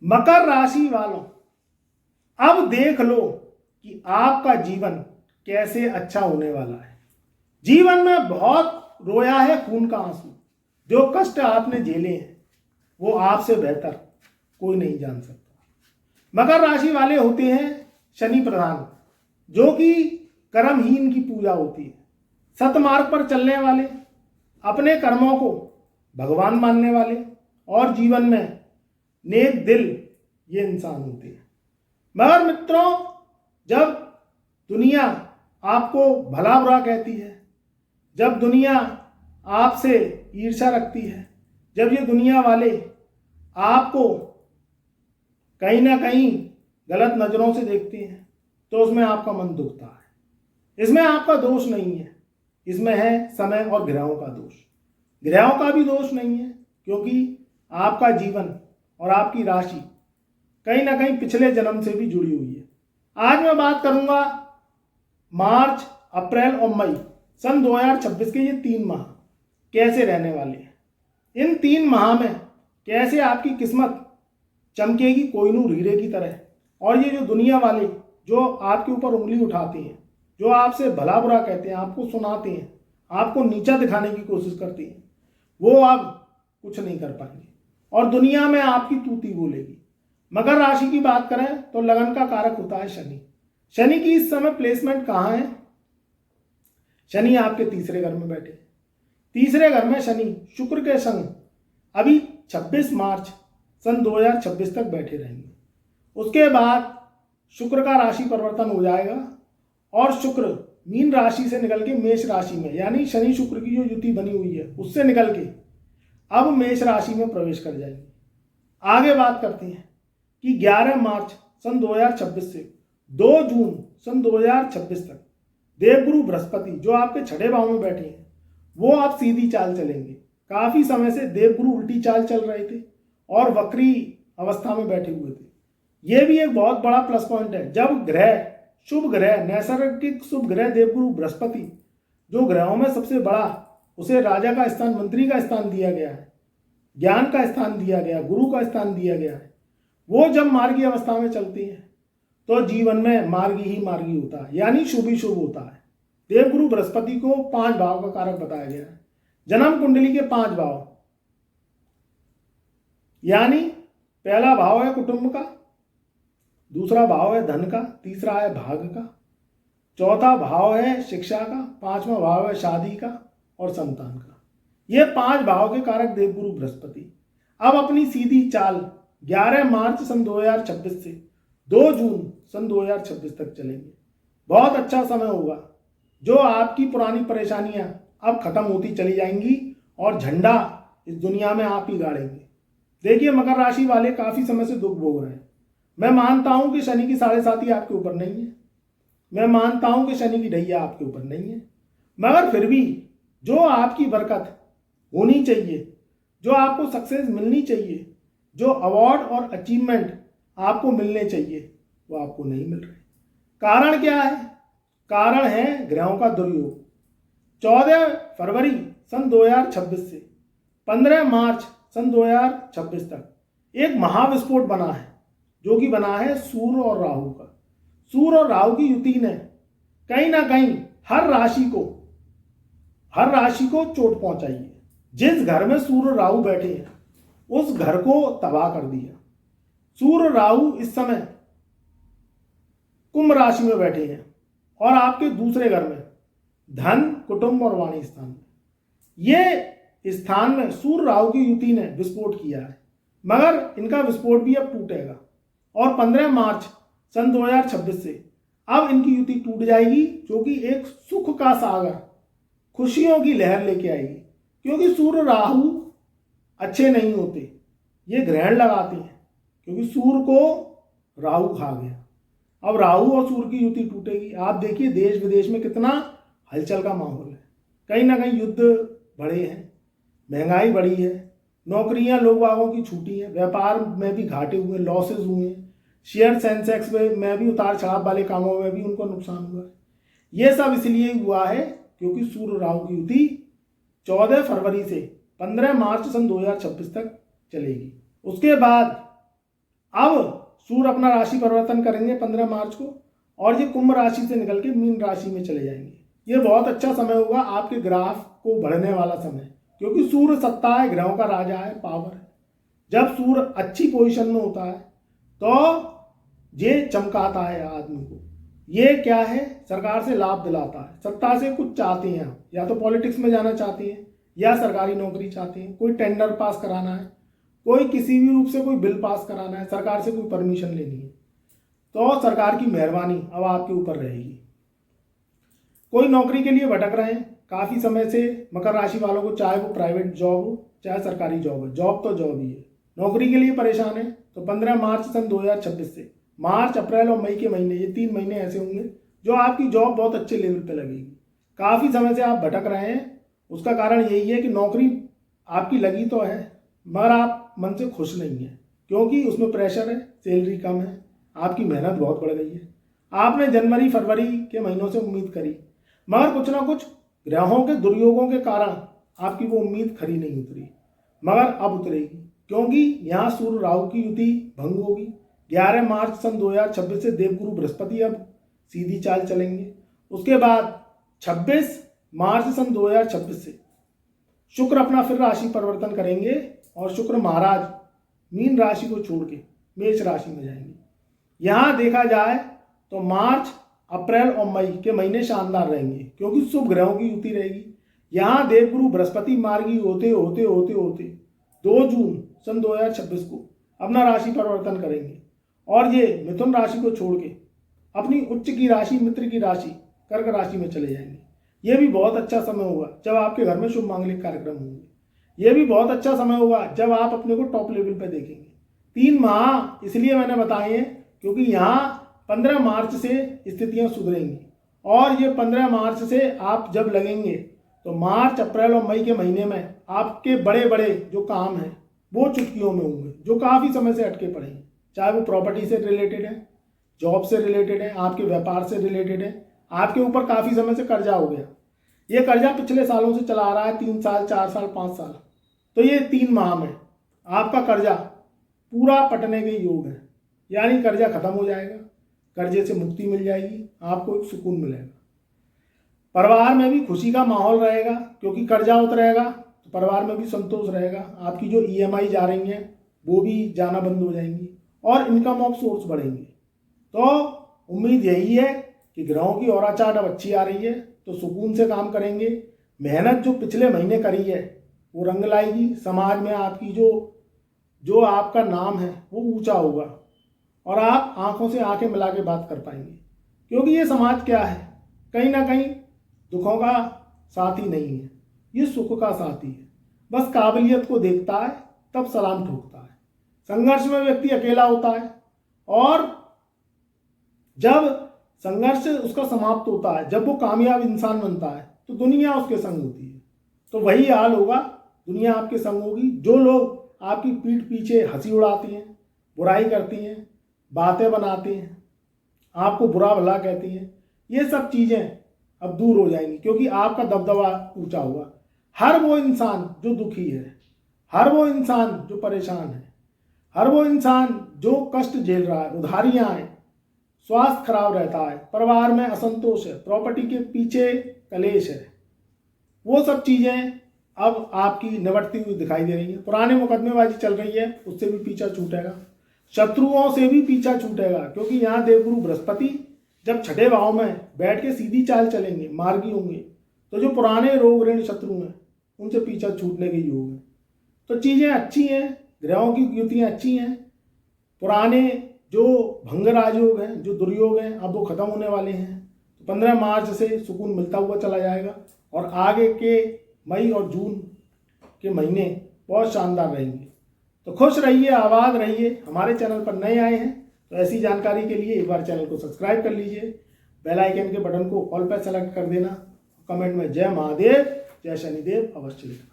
मकर राशि वालों, अब देख लो कि आपका जीवन कैसे अच्छा होने वाला है। जीवन में बहुत रोया है खून का आंसू, जो कष्ट आपने झेले हैं वो आपसे बेहतर कोई नहीं जान सकता। मकर राशि वाले होते हैं शनि प्रधान, जो कि कर्महीन की पूजा होती है। सतमार्ग पर चलने वाले, अपने कर्मों को भगवान मानने वाले और जीवन में नेक दिल ये इंसान होते हैं। मगर मित्रों, जब दुनिया आपको भला बुरा कहती है, जब दुनिया आपसे ईर्ष्या रखती है, जब ये दुनिया वाले आपको कहीं ना कहीं गलत नज़रों से देखते हैं, तो उसमें आपका मन दुखता है। इसमें आपका दोष नहीं है, इसमें है समय और ग्रहों का दोष। ग्रहों का भी दोष नहीं है, क्योंकि आपका जीवन और आपकी राशि कहीं ना कहीं पिछले जन्म से भी जुड़ी हुई है। आज मैं बात करूंगा मार्च, अप्रैल और मई सन 2026 के ये 3 माह कैसे रहने वाले हैं। इन 3 माह में कैसे आपकी किस्मत चमकेगी कोहिनूर हीरे की तरह, और ये जो दुनिया वाले जो आपके ऊपर उंगली उठाते हैं, जो आपसे भला बुरा कहते हैं, आपको सुनाते हैं, आपको नीचा दिखाने की कोशिश करते हैं, वो आप कुछ नहीं कर पाएंगे और दुनिया में आपकी तूती बोलेगी। मकर राशि की बात करें तो लगन का कारक होता है शनि। शनि की इस समय प्लेसमेंट कहाँ है? शनि आपके तीसरे घर में बैठे। तीसरे घर में शनि शुक्र के संग अभी 26 मार्च सन 2026 तक बैठे रहेंगे। उसके बाद शुक्र का राशि परिवर्तन हो जाएगा और शुक्र मीन राशि से निकल के मेष राशि में, यानी शनि शुक्र की जो युति बनी हुई है उससे निकल के अब मेष राशि में प्रवेश कर जाएंगे। आगे बात करते हैं कि 11 मार्च सन 2026 से 2 जून सन 2026 तक देवगुरु बृहस्पति जो आपके 6ठे भाव में बैठे हैं, वो आप सीधी चाल चलेंगे। काफ़ी समय से देवगुरु उल्टी चाल चल रहे थे और वक्री अवस्था में बैठे हुए थे। ये भी एक बहुत बड़ा प्लस पॉइंट है। जब ग्रह, शुभ ग्रह, नैसर्गिक शुभ ग्रह देवगुरु बृहस्पति, जो ग्रहों में सबसे बड़ा, उसे राजा का स्थान, मंत्री का स्थान दिया गया है, ज्ञान का स्थान दिया गया, गुरु का स्थान दिया गया है, वो जब मार्गी अवस्था में चलती हैं तो जीवन में मार्गी ही मार्गी होता है, यानी शुभ ही शुभ होता है। देवगुरु बृहस्पति को 5 भाव का कारक बताया गया है। जन्म कुंडली के 5 भाव, यानी पहला भाव है कुटुंब का, दूसरा भाव है धन का, तीसरा है भाग्य का, चौथा भाव है शिक्षा का, 5वां भाव है शादी का और संतान का। ये 5 भाव के कारक देवगुरु बृहस्पति अब अपनी सीधी चाल 11 मार्च सन 2026 से 2 जून सन 2026 तक चलेंगे। बहुत अच्छा समय होगा। जो आपकी पुरानी परेशानियां अब खत्म होती चली जाएंगी और झंडा इस दुनिया में आप ही गाड़ेंगे। देखिए, मकर राशि वाले काफ़ी समय से दुख भोग रहे हैं। मैं मानता हूं कि शनि की 7.5 आपके ऊपर नहीं है, मैं मानता हूं कि शनि की ढैया आपके ऊपर नहीं है, मगर फिर भी जो आपकी बरकत होनी चाहिए, जो आपको सक्सेस मिलनी चाहिए, जो अवार्ड और अचीवमेंट आपको मिलने चाहिए, वो आपको नहीं मिल रहे। कारण क्या है? कारण है ग्रहों का दुर्योग। 14 फरवरी सन 2026 से 15 मार्च सन 2026 तक एक महाविस्फोट बना है, जो कि बना है सूर्य और राहु का। सूर्य और राहु की युति ने कहीं ना कहीं हर राशि को चोट पहुंचाई है। जिस घर में सूर्य राहु बैठे हैं उस घर को तबाह कर दिया। सूर्य राहु इस समय कुंभ राशि में बैठे हैं और आपके दूसरे घर में धन, कुटुंब और वाणी स्थान में। ये स्थान में सूर्य राहु की युति ने विस्फोट किया है, मगर इनका विस्फोट भी अब टूटेगा और 15 मार्च सन 2026 से अब इनकी युति टूट जाएगी, जो कि एक सुख का सागर, खुशियों की लहर लेके आएगी। क्योंकि सूर्य राहु अच्छे नहीं होते, ये ग्रहण लगाते हैं, क्योंकि सूर्य को राहु खा गया। अब राहु और सूर्य की युति टूटेगी। आप देखिए देश विदेश में कितना हलचल का माहौल है। कहीं ना कहीं युद्ध बढ़े हैं, महंगाई बढ़ी है, नौकरियां लोग बागों की छूटी हैं, व्यापार में भी घाटे हुए, लॉसेज हुए हैं, शेयर सेंसेक्स में भी उतार चढ़ाव वाले कामों में भी उनको नुकसान हुआ है। ये सब इसलिए हुआ है क्योंकि सूर्य राहु की युति 14 फरवरी से 15 मार्च सन 2026 तक चलेगी। उसके बाद अब सूर्य अपना राशि परिवर्तन करेंगे 15 मार्च को, और ये कुंभ राशि से निकल के मीन राशि में चले जाएंगे। ये बहुत अच्छा समय होगा आपके ग्राफ को बढ़ने वाला समय, क्योंकि सूर्य सत्ता है, ग्रहों का राजा है, पावर है। जब सूर्य अच्छी पोजीशन में होता है तो ये चमकाता है आदमी को। ये क्या है, सरकार से लाभ दिलाता है। सत्ता से कुछ चाहते हैं आप, या तो पॉलिटिक्स में जाना चाहते हैं या सरकारी नौकरी चाहते हैं, कोई टेंडर पास कराना है, कोई किसी भी रूप से कोई बिल पास कराना है, सरकार से कोई परमिशन लेनी है, तो सरकार की मेहरबानी अब आपके ऊपर रहेगी। कोई नौकरी के लिए भटक रहे हैं काफ़ी समय से मकर राशि वालों को, चाहे वो प्राइवेट जॉब हो चाहे सरकारी जॉब हो, जॉब तो जॉब ही है। नौकरी के लिए परेशान है तो 15 मार्च सन 2026 से मार्च, अप्रैल और मई के महीने, ये 3 महीने ऐसे होंगे जो आपकी जॉब बहुत अच्छे लेवल पे लगेगी। काफ़ी समय से आप भटक रहे हैं, उसका कारण यही है कि नौकरी आपकी लगी तो है मगर आप मन से खुश नहीं हैं, क्योंकि उसमें प्रेशर है, सैलरी कम है, आपकी मेहनत बहुत बढ़ गई है। आपने जनवरी फरवरी के महीनों से उम्मीद करी, मगर कुछ ना कुछ ग्रहों के दुर्योगों के कारण आपकी वो उम्मीद खरी नहीं उतरी, मगर अब उतरेगी, क्योंकि यहाँ सूर्य राहु की युति भंग होगी। 11 मार्च सन 2026 से देवगुरु बृहस्पति अब सीधी चाल चलेंगे। उसके बाद 26 मार्च सन 2026 से शुक्र अपना फिर राशि परिवर्तन करेंगे और शुक्र महाराज मीन राशि को छोड़ के मेष राशि में जाएंगे। यहाँ देखा जाए तो मार्च, अप्रैल और मई के महीने शानदार रहेंगे, क्योंकि शुभ ग्रहों की युति रहेगी। यहाँ देवगुरु बृहस्पति मार्गी होते होते होते होते 2 जून सन 2026 को अपना राशि परिवर्तन करेंगे और ये मिथुन राशि को छोड़ के अपनी उच्च की राशि, मित्र की राशि कर्क राशि में चले जाएंगे। ये भी बहुत अच्छा समय होगा जब आपके घर में शुभ मांगलिक कार्यक्रम होंगे। ये भी बहुत अच्छा समय होगा जब आप अपने को टॉप लेवल पे देखेंगे। 3 माह इसलिए मैंने बताए हैं क्योंकि यहाँ 15 मार्च से स्थितियाँ सुधरेंगी, और ये 15 मार्च से आप जब लगेंगे तो मार्च, अप्रैल और मई के महीने में आपके बड़े बड़े जो काम हैं वो चुटकियों में होंगे, जो काफ़ी समय से अटके पड़े हैं, चाहे वो प्रॉपर्टी से रिलेटेड है, जॉब से रिलेटेड है, आपके व्यापार से रिलेटेड है। आपके ऊपर काफ़ी समय से कर्जा हो गया, ये कर्जा पिछले सालों से चला आ रहा है, 3 साल 4 साल 5 साल, तो ये 3 माह में आपका कर्जा पूरा पटने के योग है, यानी कर्जा खत्म हो जाएगा, कर्जे से मुक्ति मिल जाएगी, आपको एक सुकून मिलेगा। परिवार में भी खुशी का माहौल रहेगा, क्योंकि कर्जा उतरेगा तो परिवार में भी संतोष रहेगा। आपकी जो EMI जा रही हैं वो भी जाना बंद हो जाएंगी और इनकम ऑफ सोर्स बढ़ेंगे। तो उम्मीद यही है कि ग्रहों की ऑरा चार्ट अब अच्छी आ रही है तो सुकून से काम करेंगे। मेहनत जो पिछले महीने करी है वो रंग लाएगी। समाज में आपकी जो आपका नाम है वो ऊंचा होगा और आप आंखों से आंखें मिला के बात कर पाएंगे, क्योंकि ये समाज क्या है, कहीं ना कहीं दुखों का साथी नहीं है, ये सुख का साथी है। बस काबिलियत को देखता है तब सलाम ठोकता है। संघर्ष में व्यक्ति अकेला होता है और जब संघर्ष उसका समाप्त होता है, जब वो कामयाब इंसान बनता है तो दुनिया उसके संग होती है। तो वही हाल होगा, दुनिया आपके संग होगी। जो लोग आपकी पीठ पीछे हंसी उड़ाती हैं, बुराई करती हैं, बातें बनाती हैं, आपको बुरा भला कहती हैं, ये सब चीज़ें अब दूर हो जाएंगी, क्योंकि आपका दबदबा ऊंचा होगा। हर वो इंसान जो दुखी है, हर वो इंसान जो परेशान है, हर वो इंसान जो कष्ट झेल रहा है, उधारियां हैं, स्वास्थ्य खराब रहता है, परिवार में असंतोष है, प्रॉपर्टी के पीछे कलेश है, वो सब चीज़ें अब आपकी निवटती हुई दिखाई दे रही हैं। पुराने मुकदमेबाजी चल रही है, उससे भी पीछा छूटेगा, शत्रुओं से भी पीछा छूटेगा, क्योंकि यहाँ देवगुरु बृहस्पति जब 6ठे भाव में बैठ के सीधी चाल चलेंगे, मार्गी होंगे, तो जो पुराने रोग ऋण शत्रु हैं उनसे पीछा छूटने के योग हैं। तो चीज़ें अच्छी हैं, ग्रहों की युतियाँ अच्छी हैं। पुराने जो भंग राजयोग हैं, जो दुर्योग हैं, अब वो खत्म होने वाले हैं। तो 15 मार्च से सुकून मिलता हुआ चला जाएगा और आगे के मई और जून के महीने बहुत शानदार रहेंगे। तो खुश रहिए, आबाद रहिए। हमारे चैनल पर नए आए हैं तो ऐसी जानकारी के लिए एक बार चैनल को सब्सक्राइब कर लीजिए, बेल आइकन के बटन को ऑल पर सेलेक्ट कर देना, कमेंट में जय महादेव, जय शनिदेव अवश्य लिखें।